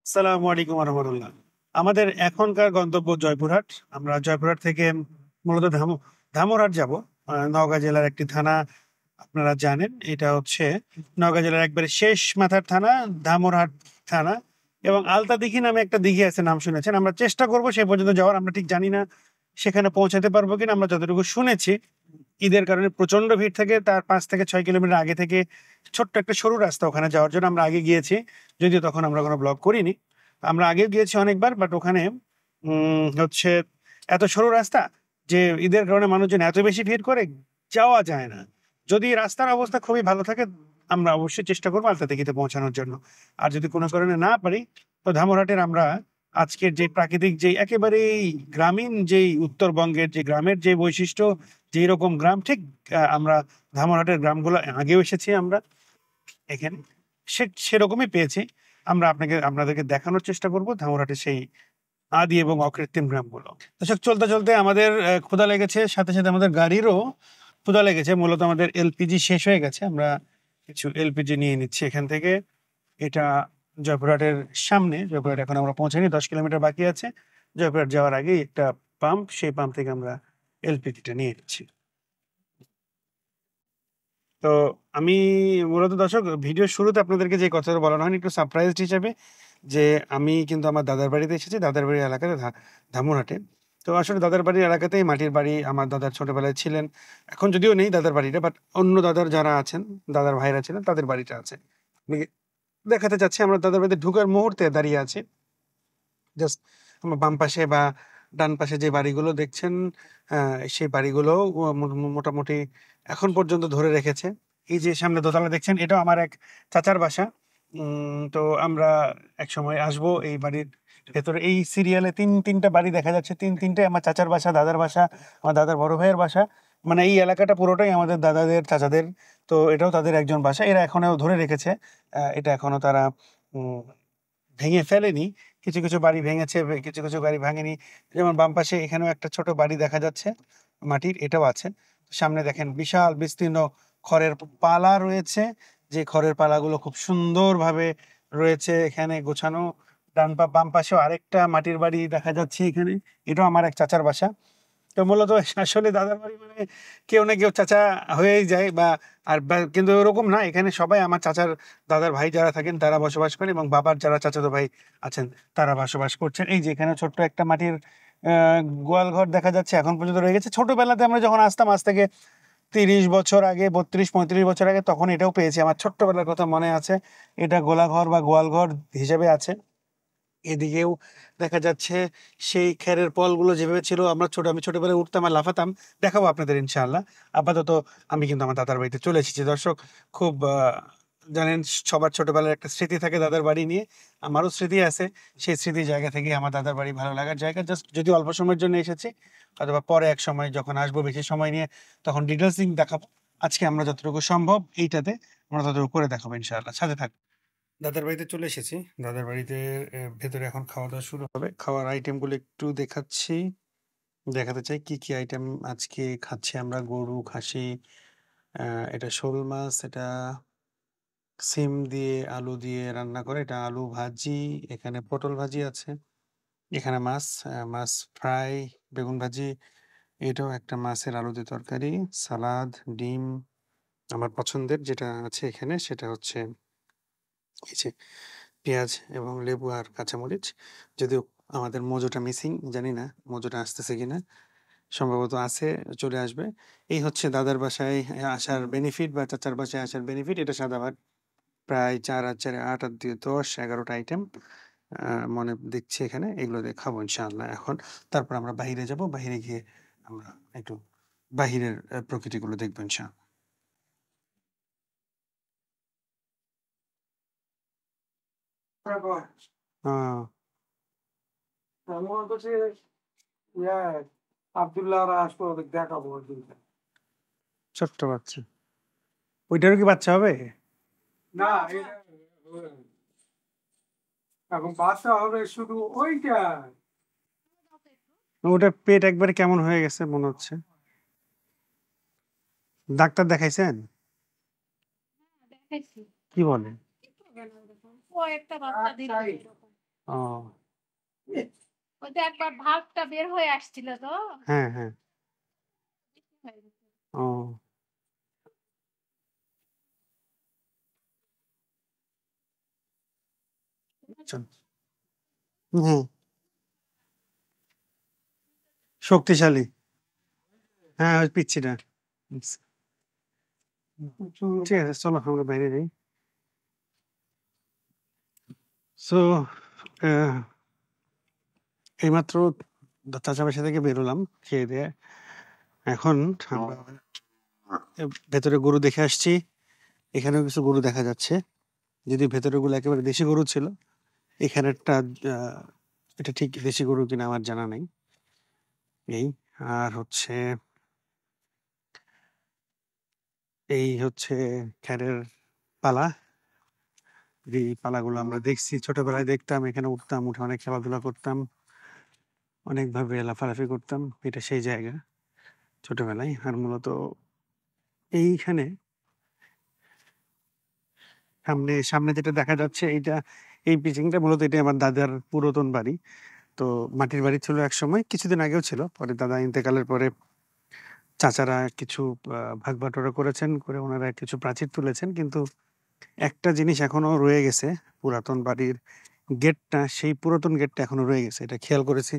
আসসালামু আলাইকুম রহমতুল্লাহ। আমাদের এখনকার গন্তব্য জয়পুরহাট। আমরা জয়পুরহাট থেকে মূলত ধামরাট যাব। নওগাঁ জেলার একটি থানা, আপনারা জানেন এটা হচ্ছে নওগাঁ জেলার একবারে শেষ মাথার থানা ধামরাট থানা। এবং আলতা দিঘি নামে একটা দিঘি আছে, নাম শুনেছেন। আমরা চেষ্টা করব সেই পর্যন্ত যাওয়ার। আমরা ঠিক জানি না সেখানে পৌঁছাতে পারবো কিনা। আমরা যতটুকু শুনেছি ঈদের কারণে প্রচন্ড ভিড় থাকে, তার 5 থেকে 6 কিলোমিটার আগে থেকে ছোট্ট একটা সরু রাস্তা, ওখানে যাওয়ার জন্য আমরা আগে গিয়েছি, যদিও তখন আমরা কোনো ব্লগ করিনি। আমরা আগে গিয়েছি অনেকবার, বাট ওখানে হচ্ছে এত সরু রাস্তা যে ঈদের কারণে মানুষজন এত বেশি ভিড় করে যাওয়া যায় না। যদি রাস্তার অবস্থা খুবই ভালো থাকে আমরা অবশ্যই চেষ্টা করবো আলতা দিঘিতে পৌঁছানোর জন্য। আর যদি কোনো কারণে না পারি তো ধামরাটের আমরা আজকের যে প্রাকৃতিক যে একেবারেই গ্রামীণ যেই উত্তরবঙ্গের যে গ্রামের যে বৈশিষ্ট্য, যেই রকম গ্রাম ঠিক আমরা ধামরাটের গ্রামগুলো আগেও এসেছি আমরা এখানে, সেরকমই পেয়েছি। আমরা আপনাদেরকে দেখানোর চেষ্টা করব ধামরাটের সেই আদি এবং অকৃত্রিম গ্রামগুলো। দর্শক, চলতে চলতে আমাদের ক্ষুধা লেগেছে, সাথে সাথে আমাদের গাড়িরও ক্ষুধা লেগেছে। মূলত আমাদের এলপিজি শেষ হয়ে গেছে, আমরা কিছু এলপিজি নিয়ে নিচ্ছি এখান থেকে। এটা জয়পুরহাটের সামনে। জয়পুরহাট এখন আমরা পৌঁছাইনি, 10 কিলোমিটার বাকি আছে। জয়পুরহাট যাওয়ার আগেই একটা পাম্প, সেই পাম্প থেকে আমরা এলপিজিটা নিয়ে নিচ্ছি। তো আমি মূলত দর্শক ভিডিওর শুরুতে আপনাদেরকে যে কথাটা বলানো হয়নি, একটু সারপ্রাইজড হিসেবে, যে আমি কিন্তু আমার দাদার বাড়িতে এসেছি, দাদার বাড়ির এলাকাতে ধামুরহাটে। তো আসলে দাদার বাড়ির এলাকাতেই মাটির বাড়ি, আমার দাদার ছোটবেলায় ছিলেন। এখন যদিও নেই দাদার বাড়িটা, বাট অন্য দাদার যারা আছেন, দাদার ভাইরা ছিলেন, তাদের বাড়িটা আছে। আমি দেখাতে চাচ্ছি, আমরা দাদার বাড়িতে ঢুকার মুহূর্তে দাঁড়িয়ে আছি। জাস্ট আমার বাম পাশে বা ডান পাশে যে বাড়িগুলো দেখছেন, সেই বাড়িগুলো মোটামুটি এখন পর্যন্ত ধরে রেখেছে। এই যে সামনে দোতলা দেখছেন, এটাও আমার এক চাচার বাসা। তো আমরা একসময় আসবো এই বাড়ির ভেতরে। এই সিরিয়ালে তিনটা বাড়ি দেখা যাচ্ছে, তিনটে আমার চাচার বাসা, দাদার বাসা, আমার দাদার বড় ভাইয়ের বাসা। মানে এই এলাকাটা পুরোটাই আমাদের দাদাদের, চাচাদের। তো এটাও তাদের একজন বাসা, এরা এখনো ধরে রেখেছে। এটা এখনো তারা উম ভেঙে ফেলেনি। কিছু কিছু বাড়ি ভেঙেছে, কিছু কিছু বাড়ি ভাঙেনি। যেমন বাম পাশে এখানেও একটা ছোট বাড়ি দেখা যাচ্ছে মাটির, এটাও আছে। সামনে দেখেন বিশাল বিস্তীর্ণ খড়ের পালা রয়েছে, যে খড়ের পালাগুলো খুব সুন্দরভাবে রয়েছে এখানে গোছানো। বাম পাশেও আরেকটা মাটির বাড়ি দেখা যাচ্ছে এখানে, এটাও আমার এক চাচার বাসা। তো মূলত আসলে দাদার বাড়ি মানে কেউ না কেউ চাচা হয়েই যায়, কিন্তু ওরকম না, এখানে সবাই আমার চাচার দাদার ভাই যারা থাকেন তারা বসবাস করে, এবং বাবার যারা চাচাতো ভাই আছেন তারা বসবাস করছেন। এই যে এখানে ছোট্ট একটা মাটির গোয়াল ঘর দেখা যাচ্ছে, এখন পর্যন্ত রয়ে গেছে। ছোটবেলাতে আমরা যখন আসতাম, আজ থেকে 30 বছর আগে, 32-35 বছর আগে, তখন এটাও পেয়েছি। আমার ছোট্টবেলার কথা মনে আছে। এটা গোলাঘর বা গোয়াল ঘর হিসেবে আছে। এদিকেও দেখা যাচ্ছে সেই খেরের পলগুলো যেভাবে ছিল, আমি ছোটবেলায় উঠতাম আর লাফাতাম। দেখাবো আপনাদের ইনশাআল্লাহ। আপাতত আমি কিন্তু আমার দাদার বাড়িতে চলে এসেছি দর্শক। খুব জানেন, সবার ছোটবেলার একটা স্মৃতি থাকে দাদার বাড়ি নিয়ে। আমারও স্মৃতি আছে। সেই স্মৃতির জায়গা থেকে আমার দাদার বাড়ি ভালো লাগার জায়গা। জাস্ট যদি অল্প সময়ের জন্য এসেছি, অথবা পরে এক সময় যখন আসবো বেশি সময় নিয়ে, তখন ডিটেলসিং দেখাবো। আজকে আমরা যতটুকু সম্ভব এইটাতে আমরা ততটুকু করে দেখাবো ইনশাআল্লাহ। সাথে থাকবো। দাদার বাড়িতে চলে এসেছি। দাদার বাড়িতে ভেতরে এখন খাওয়া-দাওয়া শুরু হবে। খাওয়ার আইটেমগুলো একটু দেখাচ্ছি। দেখাতে চাই কি, কি আইটেম আজকে খাচ্ছি আমরা। গরু, খাসি, আ এটা শোল মাছ, এটা সিম দিয়ে আলু দিয়ে রান্না করে, এটা আলু ভাজি, এখানে পটল ভাজি আছে, এখানে মাছ ফ্রাই, বেগুন ভাজি, এটাও একটা মাছের আলু দিয়ে তরকারি, সালাদ, ডিম। আমার পছন্দের যেটা আছে এখানে সেটা হচ্ছে এই যে পেঁয়াজ এবং লেবু আর কাঁচামরিচ। যদিও আমাদের মোজোটা মিসিং, জানি না মোজোটা আসতেছে কিনা। সম্ভবত আছে, চলে আসবে। এই হচ্ছে দাদার বাসায় আসার বেনিফিট বা চাচার বাসায় আসার বেনিফিট। এটা সাদা ভাত, প্রায় ৪ আর ৪ ৮ আর ২ ১০ ১১টা আইটেম মনে দেখছি এখানে। এগুলো দিয়ে খাবো ইনশাআল্লাহ এখন। তারপর আমরা বাহিরে যাব। বাহিরে গিয়ে আমরা একটু বাহিরের প্রকৃতিগুলো দেখবো ইনশাআল্লাহ। আ ছোট্ট বাচ্চা। ওইটারও কি বাচ্চা হবে? ওটার পেট একবারে কেমন হয়ে গেছে মনে হচ্ছে। ডাক্তার দেখাইছেন? দেখাইছি। কি বলে? ও একটা বাচ্চা দিল এরকম। ও ওই যে একবার ভাবটা বের হয়ে আসছিল তো হ্যাঁ, হ্যাঁ। ও আচ্ছা। হুম, শক্তিশালী। হ্যাঁ, ওই পিচ্চিটা। ঠিক আছে, চলো আমরা বাইরে যাই। সো এইমাত্র চাচা বাসা থেকে বেরোলাম খেয়ে দিয়ে। এখন আমরা ভেতরে গরু দেখে আসছি। এখানেও কিছু গরু দেখা যাচ্ছে। যদি ভেতরেগুলো একেবারে দেশি গরু ছিল, এখানেরটা এটা ঠিক দেশি গরু কিনা আমার জানা নেই। এই আর হচ্ছে এই হচ্ছে খ্যারের পালা। এই পালাগুলো আমরা দেখছি, ছোটবেলায় দেখতাম, এখানে উঠতাম, উঠে অনেক খেলাধুলা করতাম, অনেকভাবে লাফালাফি করতাম। এটা সেই জায়গা ছোটবেলায়। আর মূলত এইখানে সামনে সামনে যেটা দেখা যাচ্ছে এইটা, এই পিচিংটা মূলত এটা আমার দাদার পুরাতন বাড়ি। তো মাটির বাড়ি ছিল একসময়, কিছুদিন আগেও ছিল। পরে দাদা ইন্তেকালের পরে চাচারা কিছু ভাগ বাটোয়ারা করেছেন, করে ওনারা কিছু প্রাচীর তুলেছেন। কিন্তু একটা জিনিস এখনো রয়ে গেছে, পুরাতন বাড়ির গেটটা, সেই পুরাতন গেটটা এখনো রয়ে গেছে। এটা খেয়াল করেছি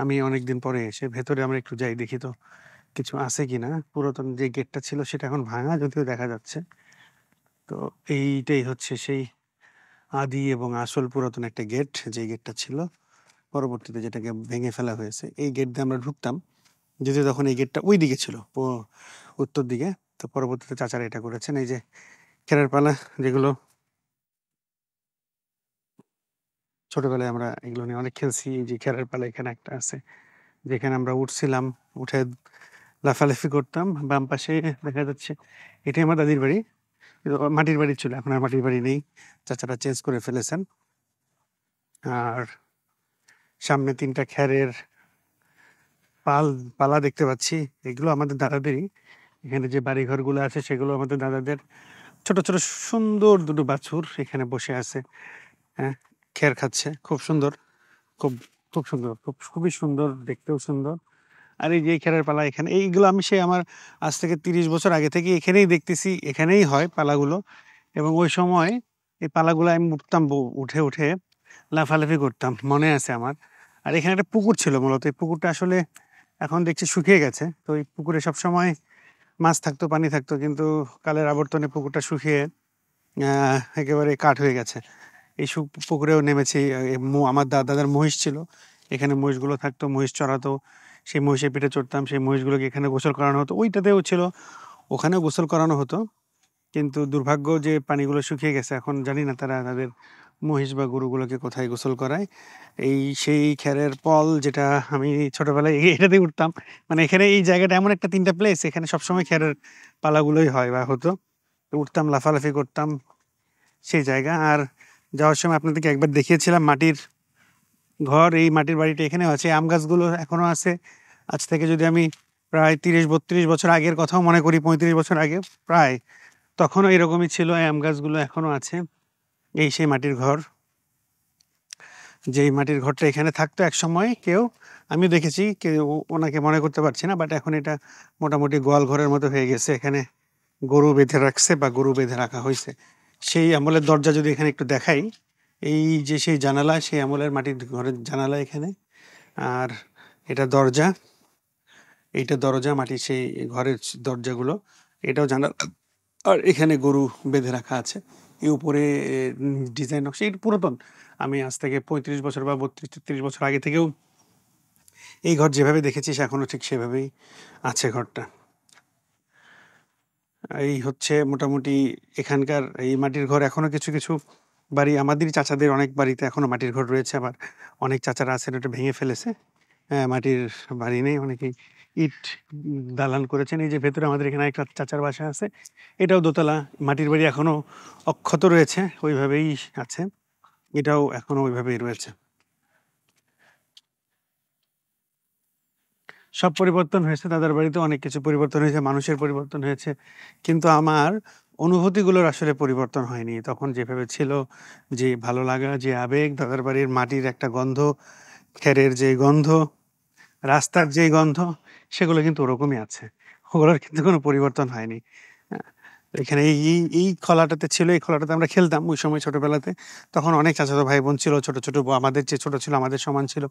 আমি অনেকদিন পরে এসে। ভেতরে আমরা একটু যাই, দেখি তো কিছু আছে কিনা। পুরাতন যে গেটটা ছিল সেটা এখন ভাঙা যদিও দেখা যাচ্ছে। তো এইটাই হচ্ছে সেই আদি এবং আসল পুরাতন একটা গেট, যে গেটটা ছিল পরবর্তীতে যেটাকে ভেঙে ফেলা হয়েছে। এই গেট দিয়ে আমরা ঢুকতাম, যদিও তখন এই গেটটা ওই দিকে ছিল, উত্তর দিকে। তো পরবর্তীতে চাচারা এটা করেছেন। এই যে খেরের পালা, যেগুলো ছোটবেলায় আমরা এগুলো নিয়ে অনেক খেলছি। এই যে খেরের পালা এখানে একটা আছে, যেখানে আমরা উঠছিলাম, উঠে লাফালাফি করতাম। বাম পাশে দেখা যাচ্ছে এটাই আমার দাদির বাড়ি। কিন্তু মাটির বাড়ি ছিল, এখন আর মাটির বাড়ি নেই, চাচারা চেঞ্জ করে ফেলেছেন। আর সামনে ৩টা খেরের পালা দেখতে পাচ্ছি, এগুলো আমাদের দাদাদেরই। এখানে যে বাড়িঘরগুলো আছে সেগুলো আমাদের দাদাদের। ছোট ছোট সুন্দর দুটো বাছুর এখানে বসে আছে, হ্যাঁ, খের খাচ্ছে। খুব সুন্দর, খুব খুব সুন্দর, খুবই সুন্দর, দেখতেও সুন্দর। আর এই যে এই খেরের পালা এখানে, এইগুলো আমি সেই আমার আজ থেকে ৩০ বছর আগে থেকে এখানেই দেখতেছি, এখানেই হয় পালাগুলো। এবং ওই সময় এই পালাগুলো আমি উঠতাম, উঠে উঠে লাফালাফি করতাম, মনে আছে আমার। আর এখানে একটা পুকুর ছিল মূলত। এই পুকুরটা আসলে এখন দেখছি শুকিয়ে গেছে। তো এই পুকুরে সবসময় মাছ থাকতো, পানি থাকতো, কিন্তু কালের আবর্তনে পুকুরটা শুকিয়ে একেবারে কাঠ হয়ে গেছে। এই পুকুরেও নেমেছি। আমার দাদার মহিষ ছিল, এখানে মহিষগুলো থাকতো, মহিষ চড়াতো। সেই মহিষের পিঠে চড়তাম, সেই মহিষগুলোকে এখানে গোসল করানো হতো। ওইটাতেও ছিল, ওখানেও গোসল করানো হতো। কিন্তু দুর্ভাগ্য যে পানিগুলো শুকিয়ে গেছে। এখন জানি না তারা তাদের মহিষ বা গরুগুলোকে কোথায় গোসল করায়। এই সেই খেরের পল, যেটা আমি ছোটবেলায় এটাতেই উঠতাম। মানে এখানে এই জায়গাটা এমন একটা ৩টা প্লেস, এখানে সবসময় খেরের পালাগুলোই হয় বা হতো। তো উঠতাম, লাফালাফি করতাম, সেই জায়গা। আর যাওয়ার সময় আপনাদেরকে একবার দেখিয়েছিলাম মাটির ঘর। এই মাটির বাড়িটা এখানেও আছে, আম গাছগুলো এখনো আছে। আজ থেকে যদি আমি প্রায় ৩০-৩২ বছর আগের কথাও মনে করি, ৩৫ বছর আগে প্রায়, তখনও এরকমই ছিল। এই আম গাছগুলো এখনো আছে। এই সেই মাটির ঘর, যেই মাটির ঘরটা এখানে থাকতো এক সময় কেউ, আমিও দেখেছি, কেউ ওনাকে মনে করতে পারছি না। বাট এখন এটা মোটামুটি গোয়াল ঘরের মতো হয়ে গেছে। এখানে গরু বেঁধে রাখছে বা গরু বেঁধে রাখা হয়েছে। সেই আমলের দরজা যদি এখানে একটু দেখাই, এই যে সেই জানালা, সেই আমলের মাটির ঘরের জানালা এখানে। আর এটা দরজা, এইটা দরজা, মাটির সেই ঘরের দরজাগুলো, এটাও জানালা। আর এখানে গরু বেঁধে রাখা আছে। এই উপরে ডিজাইন নকশা, এটা পুরাতন। আমি আজ থেকে ৩৫ বছর বা ৩২-৩৩ বছর আগে থেকেও এই ঘর যেভাবে দেখেছি এখনো ঠিক সেভাবেই আছে ঘরটা। এই হচ্ছে মোটামুটি এখানকার এই মাটির ঘর। এখনো কিছু কিছু বাড়ি, আমাদেরই চাচাদের অনেক বাড়িতে এখনো মাটির ঘর রয়েছে। আবার অনেক চাচারা আছেন ওটা ভেঙে ফেলেছে, মাটির বাড়ি নেই, অনেকেই ইট দালান করেছেন। এই যে ভেতরে আমাদের এখানে একটা চাচার বাসা আছে, এটাও দোতলা। মাটির বাড়ি এখনো অক্ষত রয়েছে, ওইভাবেই আছে। এটাও এখনো ওইভাবেই রয়েছে। সব পরিবর্তন হয়েছে, দাদার বাড়িতে অনেক কিছু পরিবর্তন হয়েছে, মানুষের পরিবর্তন হয়েছে। কিন্তু আমার অনুভূতিগুলোর আসলে পরিবর্তন হয়নি। তখন যেভাবে ছিল, যে ভালো লাগা, যে আবেগ, দাদার বাড়ির মাটির একটা গন্ধ, খেরের যে গন্ধ, রাস্তার যে গন্ধ, সেগুলো কিন্তু ওরকমই আছে। ওগুলোর কিন্তু কোনো পরিবর্তন হয়নি। হ্যাঁ? এখানে এই খলাটাতে ছিল, এই খলাটাতে আমরা খেলতাম ওই সময় ছোটবেলাতে। তখন অনেক চাচাতো ভাই-বোন ছিল, ছোট, ছোট আমাদের চেয়ে ছোট ছিল, আমাদের সমান ছিল,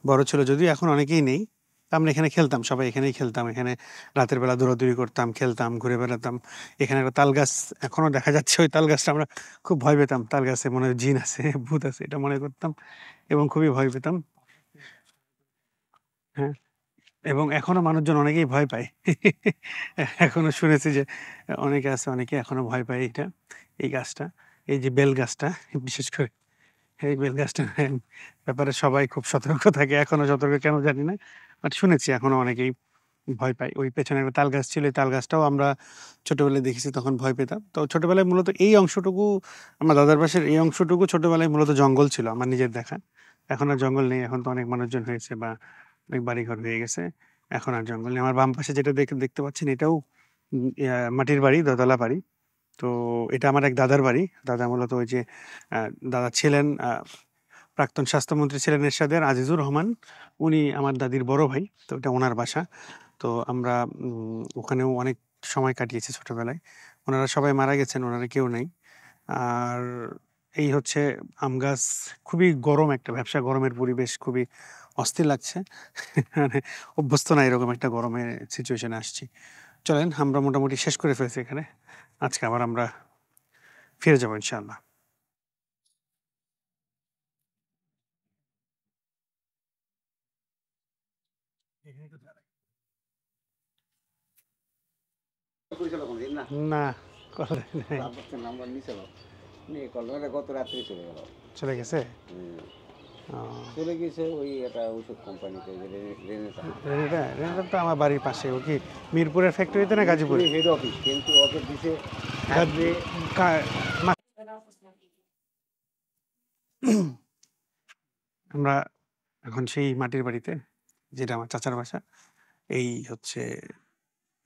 বড় ছিল। যদিও এখন অনেকেই নেই। তা আমরা এখানে খেলতাম, সবাই এখানেই খেলতাম। এখানে রাতের বেলা দৌড়াদৌড়ি করতাম, খেলতাম, ঘুরে বেড়াতাম। এখানে একটা তাল গাছ এখনো দেখা যাচ্ছে। ওই তাল গাছটা আমরা খুব ভয় পেতাম। তাল গাছে মনে হয় জিন আছে, ভূত আছে এটা মনে করতাম এবং খুবই ভয় পেতাম। হ্যাঁ। এবং এখনো মানুষজন অনেকেই ভয় পায়। এখনো শুনেছি যে অনেকে আছে, অনেকে এখনো ভয় পায় এইটা, এই গাছটা। এই যে বেল গাছটা বিশেষ করে এই বেল গাছটার ব্যাপারে সবাই খুব সতর্ক থাকে। এখনো সতর্ক কেন জানি না। বাট শুনেছি এখনো অনেকেই ভয় পায়। ওই পেছনে একটা তাল গাছ ছিল, এই তাল গাছটাও আমরা ছোটবেলায় দেখেছি, তখন ভয় পেতাম। তো ছোটবেলায় মূলত এই অংশটুকু, আমার দাদার পাশের এই অংশটুকু ছোটবেলায় মূলত জঙ্গল ছিল আমার নিজের দেখা। এখন আর জঙ্গল নেই, এখন তো অনেক মানুষজন হয়েছে বা অনেক বাড়িঘর হয়ে গেছে। এখন আর জঙ্গল নেই। আমার বাম পাশে যেটা দেখতে পাচ্ছেন এটাও মাটির বাড়ি, দোতলা বাড়ি। তো এটা আমার এক দাদার বাড়ি। দাদা মূলত ওই যে দাদা ছিলেন প্রাক্তন স্বাস্থ্যমন্ত্রী ছিলেন এরশাদের আজিজুর রহমান। উনি আমার দাদির বড় ভাই। তো এটা উনার বাসা। তো আমরা ওখানেও অনেক সময় কাটিয়েছি ছোটবেলায়। ওনারা সবাই মারা গেছেন, ওনারা কেউ নেই। আর এই হচ্ছে আম গাছ। খুবই গরম একটা ব্যবসা, গরমের পরিবেশ খুবই অস্থির লাগছে। মানে অভ্যস্ত না এরকম একটা গরমের সিচুয়েশনে আসছি। চলেন আমরা মোটামুটি শেষ করে ফেলছি এখানে। আজকে আবার আমরা ফিরে যাবো ইনশাআল্লাহ। না, কথা নাই। গত রাত্রে চলে গেল। চলে গেছে। ও, চলে গেছে ওই একটা ওষুধ কোম্পানিতে রেনেসা রেনেটা তো আমার বাড়ির পাশে। ও কি মিরপুরের ফ্যাক্টরিতে না গাজীপুরে? হেড অফিস, কিন্তু ওকে দিছে গাজী- কা- মা- আমরা এখন সেই মাটির বাড়িতে, যেটা আমার চাচার বাসা। এই হচ্ছে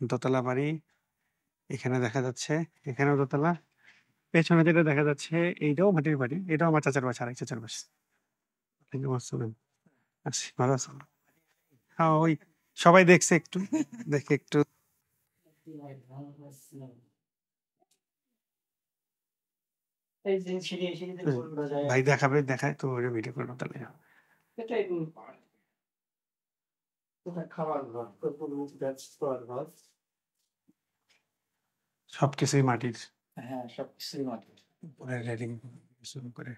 দোতলা বাড়ি। এখানে দেখা যাচ্ছে, এখানেও দোতলা। পেছনে যেটা দেখা যাচ্ছে এইটাও মাটির বাড়ি, এটাও আমার চাচার বাসা, আরেক চাচার বাসা। ওয়ালাইকুম আসসালাম। আছি, ভালো আছেন? হ্যাঁ, ওই সবাই দেখছে একটু, দেখে একটু। ভাই দেখাবে, দেখায় তো ওইটা ভিডিও করবো তাহলে। সবকিছুই মাটির। হ্যাঁ, সবকিছুই মাটির। উপরে রেলিং শুরু করে।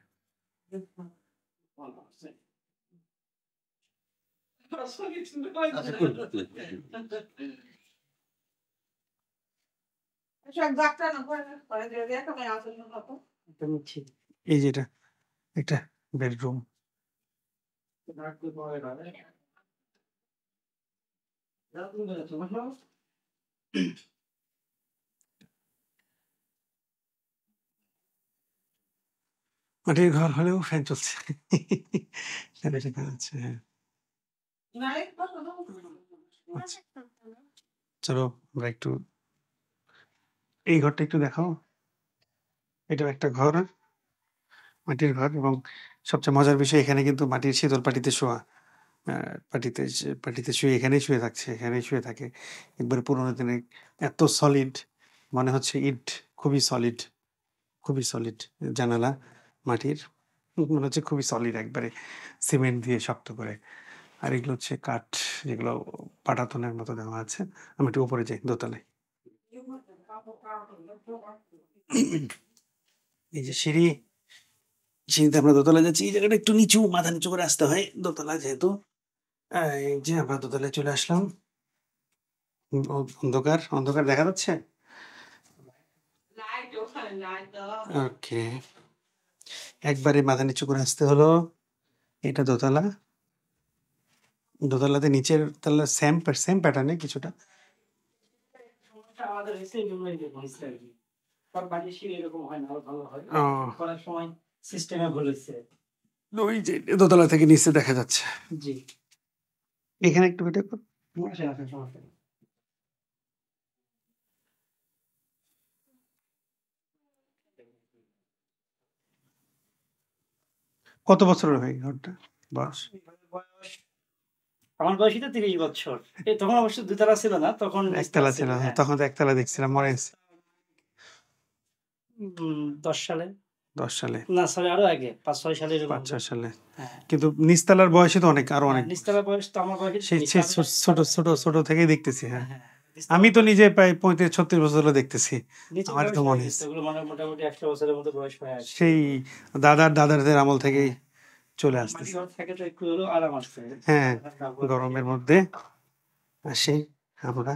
এই যেটা একটা বেডরুম। মাটির ঘর হলেও ফ্যান চলছে। ফ্যানে দেখা যাচ্ছে, হ্যাঁ। আচ্ছা, চলো আমরা একটু এই ঘরটা একটু দেখাও। এটাও একটা ঘর, মাটির ঘর। এবং সবচেয়ে মজার বিষয়, এখানে কিন্তু মাটির শীতল পাটিতে শোয়া। পাটিতে শুয়ে এখানেই শুয়ে থাকছে, এখানেই শুয়ে থাকে। একবারে পুরোনো দিনের, এত সলিড মনে হচ্ছে ইট। খুবই সলিড, খুবই সলিড। জানালা মাটির, মনে হচ্ছে খুবই সলিড, একবারে সিমেন্ট দিয়ে শক্ত করে। আর এগুলো হচ্ছে কাঠ, যেগুলো পাটাতনের মতো দেওয়া আছে। আমি একটু উপরে যাই, দোতলায়। এই যে সিঁড়ি, সিঁড়িতে আমরা দোতলায় যাচ্ছি। এই জায়গাটা একটু নিচু, মাথা নিচু করে আসতে হয় দোতলা যেহেতু। এই যে আমরা দোতলায় চলে আসলাম। অন্ধকার, অন্ধকার দেখা যাচ্ছে। ওকে, একবারে মাথা নিচু করে আসতে হলো। এটা দোতলা। দোতলাতে নিচের তলা সেম সেম প্যাটার্নে কিছুটা। আমাদের হয়েছে এগুলো হয়েছে আর কি। সব বাড়ির সিঁড়ি এরকম হয় না, আরো ভালো হয়। ও, করার সময় সিস্টেমে ভুল হয়েছে। ওই যে দোতলা থেকে নিচে দেখা যাচ্ছে। জি। এখানে একটু এটা কর। আসেন, আসেন, সমস্যা নেই। কত বছরের হয় ঘরটা বয়স? বয়স আমার বয়সই তো 30 বছর। তখন অবশ্য দুতলা ছিল না, তখন নিচতলা একতলা ছিল। ছিল, হ্যাঁ। তখন তো একতলা দেখছিলাম, মনে আছে। 10 সালে 10 সালে, না সরি আরো আগে 5-6 সালে এরকম 5-6 হবে। সালে। হ্যাঁ। কিন্তু নিচতলার বয়সে তো অনেক, আরো হ্যাঁ, অনেক নিচতলা বয়স তো আমার বয়সে সেই 30, সেই আমি ছোট ছোট ছোট থেকেই দেখতেছি। হ্যাঁ, হ্যাঁ, আমি নিচতলা তো বয়স নিজে প্রায় 35-36 বছর হলো দেখতেছি। নিচের আমার বয়স তো হয়ে মনে গেছে, আছে ওগুলো মানে মোটামুটি 100 বছরের মতো বয়স হয়ে আসছে। সেই দাদারদের আমল থেকেই চলে মাটি আসতেছে। ঘর থাকে তো একটু হলেও আরাম আছে। হ্যাঁ, গরমের মধ্যে আসি আমরা।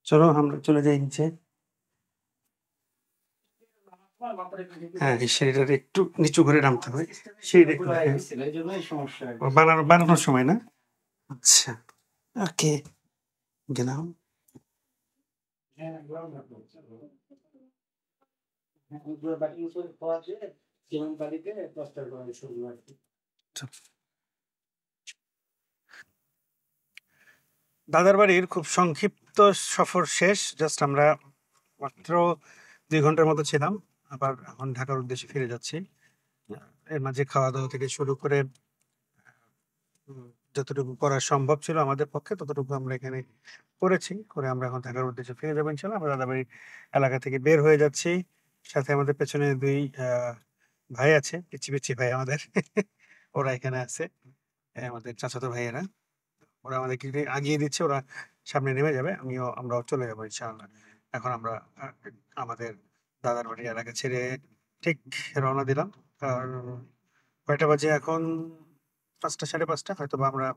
চলো আমরা চলে যাই নিচে। হ্যাঁ, এই সিঁড়িটা একটু নিচু করে নামতে হয়। সিঁড়িটা একটু, হ্যাঁ, এই জন্যই সমস্যা আর কি। বানানোর সময় না। আচ্ছা, ওকে, গেলাম। হ্যাঁ, ground up হচ্ছে। হ্যাঁ, ওগুলো বাকি কিছু পাওয়া যায়, যেমন বাড়িতে প্লাস্টার করা শুরু আর কি। দাদার বাড়ির খুব সংক্ষিপ্ত সফর শেষ। জাস্ট আমরা মাত্র 2 ঘন্টার মতো ছিলাম, আবার এখন ঢাকার উদ্দেশ্যে ফিরে যাচ্ছি। এর মাঝে খাওয়া দাওয়া থেকে শুরু করে যতটুকু করা সম্ভব ছিল আমাদের পক্ষে ততটুকু আমরা এখানে করেছি। করে আমরা এখন ঢাকার উদ্দেশ্যে ফিরে যাবো ইনশাল্লাহ। আমরা দাদাবাড়ি এলাকা থেকে বের হয়ে যাচ্ছি। সাথে আমাদের পেছনে 2 ভাই আছে, পিচ্চি পিচ্চি ভাই আমাদের। ওরা এখানে আছে, আমাদের চাচাতো ভাইয়েরা। ওরা আমাদেরকে একটু আগিয়ে দিচ্ছে, ওরা সামনে নেমে যাবে, আমরাও চলে যাবো ইনশাআল্লাহ। এখন আমরা আমাদের দাদার বাড়ি এলাকা ছেড়ে ঠিক রওনা দিলাম। আর কয়টা বাজে এখন? 5টা 5:30 হয়তো বা আমরা,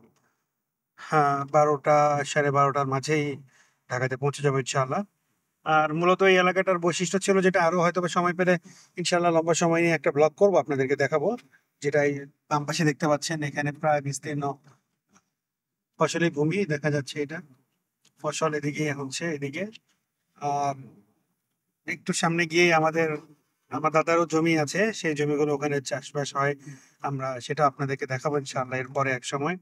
হ্যাঁ, 12টা 12:30টার মাঝেই ঢাকাতে পৌঁছে যাবো ইনশাআল্লাহ। আর মূলত এই এলাকাটার বৈশিষ্ট্য ছিল যেটা, আরো হয়তো বা সময় পেলে ইনশাআল্লাহ লম্বা সময় নিয়ে একটা ব্লগ করবো, আপনাদেরকে দেখাবো। যেটা এই বাম পাশে দেখতে পাচ্ছেন, এখানে প্রায় বিস্তীর্ণ ফসলি ভূমি দেখা যাচ্ছে। এটা ফসল এদিকে হচ্ছে, এদিকে। আর একটু সামনে গিয়ে আমার দাদারও জমি আছে, সেই জমিগুলো ওখানে চাষবাস হয়। আমরা সেটা আপনাদেরকে দেখাবো ইনশাআল্লাহ এরপরে এক সময়।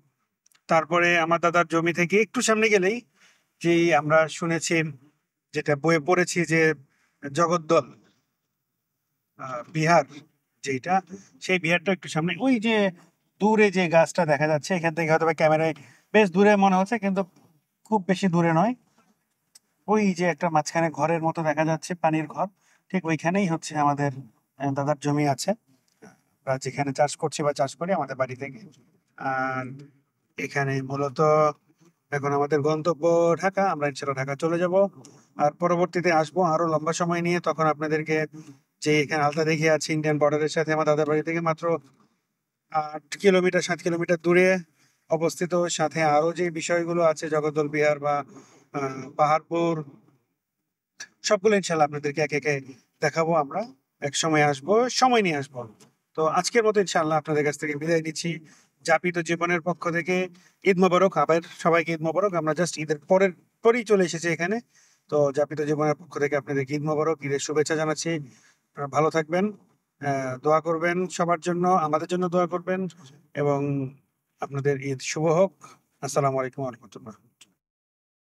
তারপরে আমার দাদার জমি থেকে একটু সামনে গেলেই, যেই আমরা শুনেছি, যেটা বইয়ে পড়েছি, যে জগদ্দল বিহার যেটা, সেই বিহারটা একটু সামনে। ওই যে দূরে যে গাছটা দেখা যাচ্ছে, এখান থেকে হয়তো বা ক্যামেরায় বেশ দূরে মনে হচ্ছে, কিন্তু খুব বেশি দূরে নয়। ওই যে একটা মাঝখানে ঘরের মতো দেখা যাচ্ছে, পানির ঘর, ঠিক ওইখানেই হচ্ছে আমাদের দাদার জমি আছে। আমরা যেখানে চাষ করছি বা চাষ করি আমাদের বাড়ি থেকে। আর এখানে মূলত এখন আমাদের গন্তব্য ঢাকা। আমরা ইনশাল্লাহ ঢাকা চলে যাব। আর পরবর্তীতে আসবো আরো লম্বা সময় নিয়ে, তখন আপনাদেরকে, যে এখানে আলতা দেখে আছে ইন্ডিয়ান বর্ডারের সাথে, আমার দাদার বাড়ি থেকে মাত্র 8 কিলোমিটার 7 কিলোমিটার দূরে অবস্থিত। সাথে আরো যে বিষয়গুলো আছে, জগদ্দল বিহার বা পাহাড়পুর, সবগুলো ইনশাল্লাহ আপনাদেরকে একে একে দেখাবো। আমরা এক সময় আসবো, সময় নিয়ে আসবো। তো আজকের মতো ইনশাল্লাহ আপনাদের কাছ থেকে বিদায় নিচ্ছি। যাপিত জীবনের পক্ষ থেকে ঈদ মোবারক। আবার সবাইকে ঈদ মোবারক। আমরা জাস্ট ঈদের পরেই চলে এসেছি এখানে। তো যাপিত জীবনের পক্ষ থেকে আপনাদেরকে ঈদ মোবারক, ঈদের শুভেচ্ছা জানাচ্ছি। আপনারা ভালো থাকবেন, দোয়া করবেন সবার জন্য, আমাদের জন্য দোয়া করবেন, এবং আপনাদের ঈদ শুভ হোক। আসসালামু আলাইকুম ওয়া রাহমাতুল্লাহ।